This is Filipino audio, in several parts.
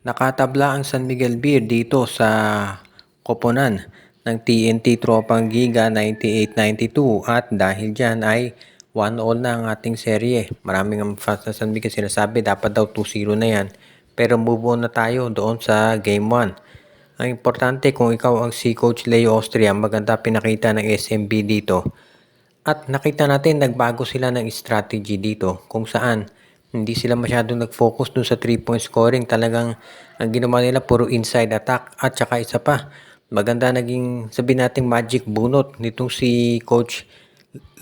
Nakatabla ang San Miguel Beer dito sa koponan ng TNT Tropang Giga 98-92 at dahil dyan ay 1-all na ang ating serye. Maraming ang fans ng San Miguel sinasabi dapat daw 2-0 na yan. Pero move on na tayo doon sa Game 1. Ang importante kung ikaw ang si Coach Leo Austria, maganda pinakita ng SMB dito. At nakita natin nagbago sila ng strategy dito kung saan hindi sila masyadong nag-focus dun sa 3-point scoring. Talagang ang ginawa nila puro inside attack at saka isa pa. Maganda naging sabihin nating magic bunot nitong si Coach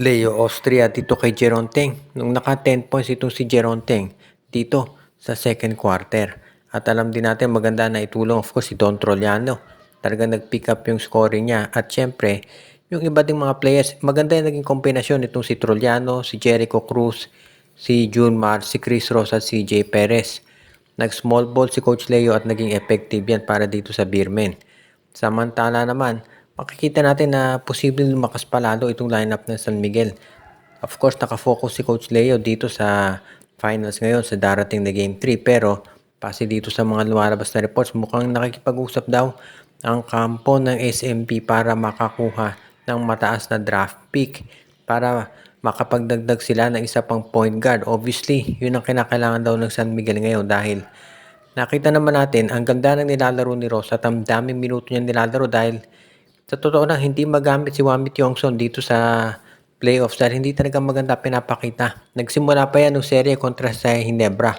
Leo Austria dito kay Geronteng. Nung naka 10 points itong si Geronteng dito sa second quarter. At alam din natin maganda na itulong of course si Don Troliano. Talagang nag-pick up yung scoring niya. At syempre, yung iba ding mga players, maganda yung naging kombinasyon itong si Troliano, si Jericho Cruz, si Junmar, si Chris Ross at si Jay Perez. Nag-small ball si Coach Leo at naging effective yan para dito sa Beermen. Samantala naman, makikita natin na posibleng lumakas pa lalo itong lineup ng San Miguel. Of course, nakafocus si Coach Leo dito sa finals ngayon sa darating na Game 3. Pero, pasi dito sa mga lumalabas na reports, mukhang nakikipag-usap daw ang kampo ng SMP para makakuha ng mataas na draft pick para makapagdagdag sila ng isa pang point guard. Obviously, yun ang kinakailangan daw ng San Miguel ngayon dahil nakita naman natin ang ganda ng nilalaro ni Ross at ang daming minuto niya nilalaro dahil sa totoo lang hindi magamit si Wamit Yongson dito sa playoffs dahil hindi talaga maganda pinapakita. Nagsimula pa yan ng serye kontra sa Hinebra.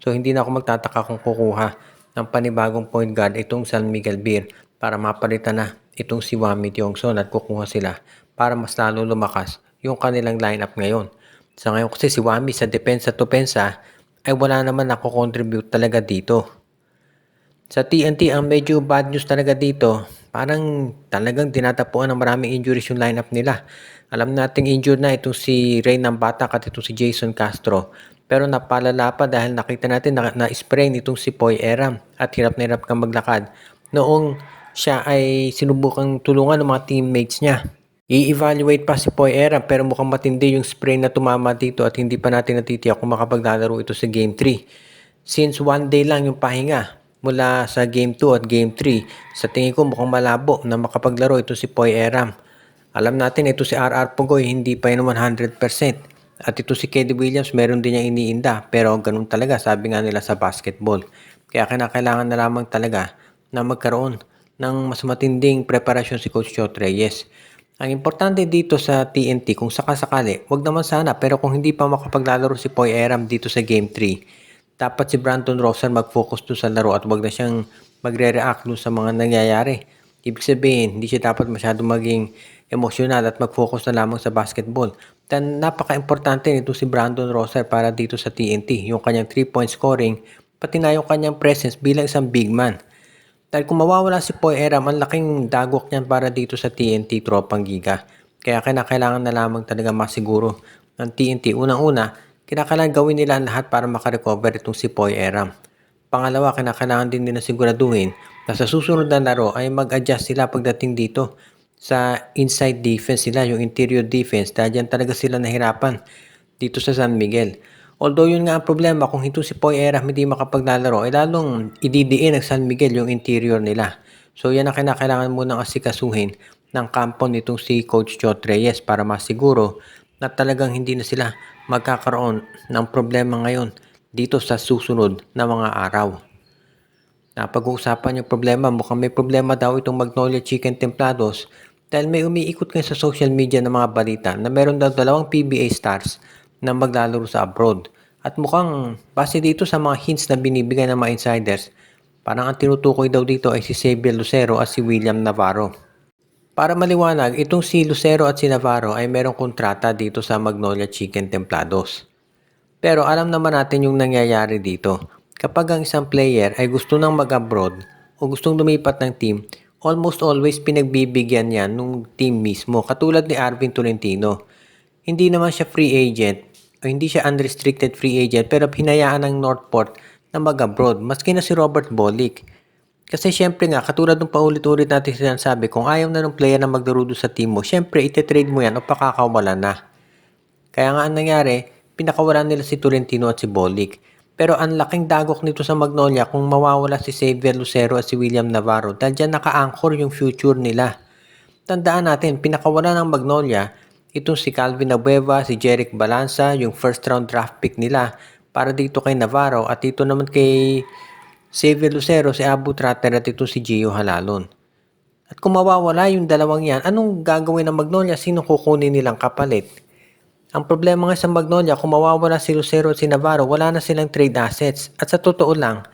So hindi na ako magtataka kung kukuha ng panibagong point guard itong San Miguel Beer para mapalitan na itong si Wamit Yongson at kukuha sila para mas lalo lumakas yung kanilang lineup ngayon. Sa ngayon kasi si Wami sa depensa to pensa ay wala naman nako-contribute talaga dito. Sa TNT ang medyo bad news talaga dito. Parang talagang tinatapuan ng maraming injuries yung lineup nila. Alam nating injured na itong si Reynan Batak at itong si Jason Castro. Pero napalala pa dahil nakita natin na-sprain itong si Poy Eram at hirap na hirap kang maglakad noong siya ay sinubukang tulungan ng mga teammates niya. I-evaluate pa si Poy Eram pero mukhang matindi yung sprain na tumama dito at hindi pa natin natitiyak kung makapaglalaro ito sa Game 3. Since 1 day lang yung pahinga mula sa Game 2 at Game 3, sa tingin ko mukhang malabo na makapaglaro ito si Poy Eram. Alam natin ito si RR Pugoy hindi pa yun 100%. At ito si Keddy Williams meron din niya iniinda pero ganun talaga sabi nga nila sa basketball. Kaya kinakailangan na lamang talaga na magkaroon ng mas matinding preparasyon si Coach Chot Reyes. Ang importante dito sa TNT kung sakasakali, wag naman sana pero kung hindi pa makapaglalaro si Poy Eram dito sa Game 3, dapat si Brandon Rosen mag-focus dun sa laro at wag na siyang magre-react dun sa mga nangyayari. Ibig sabihin, hindi siya dapat masyadong maging emosyonal at mag-focus na lamang sa basketball. Then napaka-importante nito si Brandon Rosen para dito sa TNT, yung kanyang 3-point scoring, pati na yung kanyang presence bilang isang big man. Dahil kung mawawala si Poy Eram, ang laking dagok niyan para dito sa TNT Tropang Giga. Kaya kinakailangan na lamang talaga masiguro ng TNT. Unang-una, kinakailangan gawin nila ang lahat para makarecover itong si Poy Eram. Pangalawa, kinakailangan din nila siguraduhin na sa susunod na laro ay mag-adjust sila pagdating dito sa inside defense nila, yung interior defense. Dahil dyan talaga sila nahirapan dito sa San Miguel. Although yun nga ang problema, kung ito si Poy Eram hindi makapaglalaro, ay lalong ididiin ng San Miguel yung interior nila. So yan ang kinakailangan munang asikasuhin ng kampo nitong si Coach Chot Reyes para masiguro na talagang hindi na sila magkakaroon ng problema ngayon dito sa susunod na mga araw. Napag-uusapan yung problema, mukhang may problema daw itong Magnolia Chicken Templados dahil may umiikot ngayon sa social media ng mga balita na meron daw 2 PBA stars na maglalaro sa abroad. At mukhang base dito sa mga hints na binibigay ng mga insiders, parang ang tinutukoy daw dito ay si Xavier Lucero at si William Navarro. Para maliwanag, itong si Lucero at si Navarro ay merong kontrata dito sa Magnolia Chicken Templados. Pero alam naman natin yung nangyayari dito. Kapag ang isang player ay gusto nang mag-abroad o gustong lumipat ng team, almost always pinagbibigyan yan nung team mismo. Katulad ni Arvin Tolentino. Hindi naman siya free agent o hindi siya unrestricted free agent pero hinayaan ng Northport na mag-abroad. Maski na si Robert Bolick. Kasi syempre nga, katulad ng paulit-ulit natin sinasabi, kung ayaw na ng player na maglaro sa team mo, syempre ite-trade mo yan o pakakawala na. Kaya nga ang nangyari, pinakawalan nila si Tolentino at si Bolick. Pero ang laking dagok nito sa Magnolia kung mawawala si Xavier Lucero at si William Navarro dahil diyan naka-anchor yung future nila. Tandaan natin, pinakawalan ng Magnolia, itong si Calvin Abueva, si Jeric Balanza, yung first round draft pick nila para dito kay Navarro at dito naman kay Xavier Lucero, si Abu Tratter at ito si Gio Halalon. At kung mawawala yung dalawang yan, anong gagawin ng Magnolia? Sino kukunin nilang kapalit? Ang problema nga sa Magnolia, kung mawawala si Lucero at si Navarro, wala na silang trade assets. At sa totoo lang,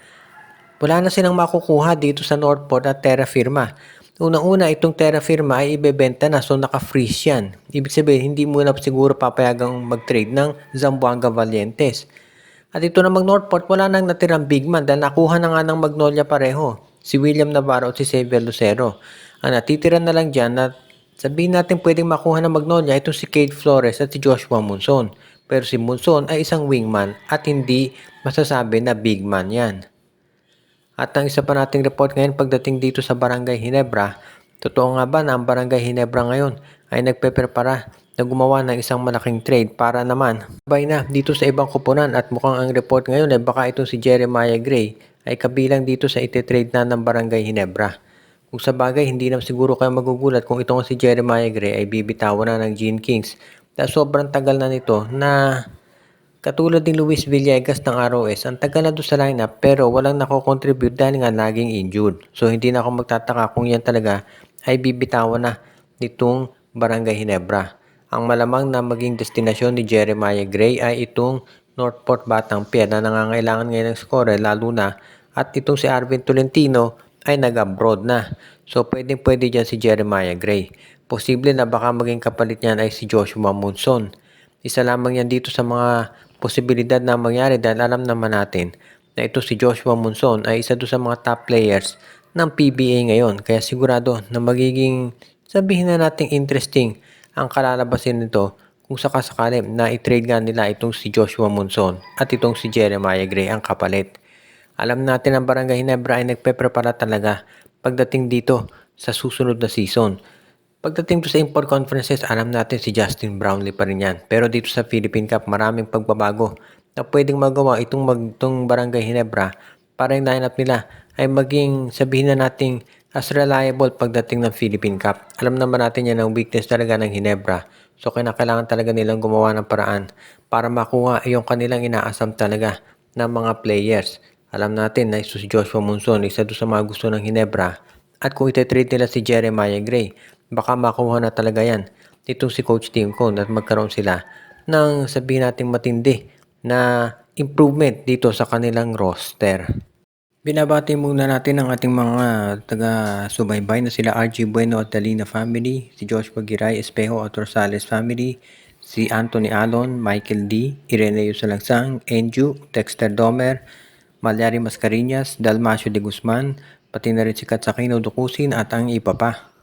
wala na silang makukuha dito sa Northport at Terra Firma. Unang-una, itong Terra Firma ay ibebenta na, so naka-freeze yan. Ibig sabihin, hindi mo na siguro papayagang mag-trade ng Zamboanga Valientes. At ito namang Northport, wala nang natirang big man dahil nakuha na nga ng Magnolia pareho, si William Navarro at si Xavier Lucero. Ang natitira na lang dyan na sabihin natin pwedeng makuha ng Magnolia itong si Cade Flores at si Joshua Monson. Pero si Monson ay isang wingman at hindi masasabi na big man yan. At ang isa pa nating report ngayon pagdating dito sa Barangay Ginebra, totoo nga ba na ang Barangay Ginebra ngayon ay nagpeprepara na gumawa ng isang malaking trade para naman sabay na dito sa ibang kupunan at mukhang ang report ngayon ay baka itong si Jeremiah Gray ay kabilang dito sa ite-trade na ng Barangay Ginebra. Kung sa bagay, hindi na siguro kayo magugulat kung itong si Jeremiah Gray ay bibitawan na ng Gene Kings dahil sobrang tagal na nito na katulad ni Luis Villegas ng ROS, ang tagal na doon sa lineup pero walang nako-contribute dahil nga laging injured. So hindi na ako magtataka kung yan talaga ay bibitawan na nitong Barangay Ginebra. Ang malamang na maging destinasyon ni Jeremiah Gray ay itong Northport Batang Pied na nangangailangan ngayon ng score lalo na at itong si Arvin Tolentino ay nag-abroad na. So pwede dyan si Jeremiah Gray. Posible na baka maging kapalit niyan ay si Joshua Monson. Isa lamang yan dito sa mga posibilidad na mangyari dahil alam naman natin na ito si Joshua Monson ay isa doon sa mga top players ng PBA ngayon. Kaya sigurado na magiging sabihin na nating interesting ang kalalabasin nito kung sakasakali na i-trade nga nila itong si Joshua Monson at itong si Jeremiah Gray ang kapalit. Alam natin ang Barangay Ginebra ay nagpe-prepara talaga pagdating dito sa susunod na season. Pagdating to sa import conferences, alam natin si Justin Brownlee pa rin yan. Pero dito sa Philippine Cup, maraming pagbabago na pwedeng magawa itong Barangay Ginebra para yung lineup nila ay maging sabihin na nating as reliable pagdating ng Philippine Cup. Alam naman natin yan ang weakness talaga ng Ginebra. So kailangan talaga nilang gumawa ng paraan para makuha yung kanilang inaasam talaga ng mga players. Alam natin na si Joshua Monson, isa doon sa mga gusto ng Ginebra. At kung ite-trade nila si Jeremiah Gray, baka makuha na talaga yan itong si Coach Tim Cone at magkaroon sila ng sabihin natin matindi na improvement dito sa kanilang roster. Binabati muna natin ang ating mga taga-subaybay na sila RG Bueno at Dalina family, si Joshua Giray Espejo at Rosales family, si Anthony Alon, Michael D, Ireneo Salangsang, Enju, Dexter Domer, Malyari Mascareñas, Dalmacio de Guzman, pati na rin si Katsakino Dukusin at ang iba pa.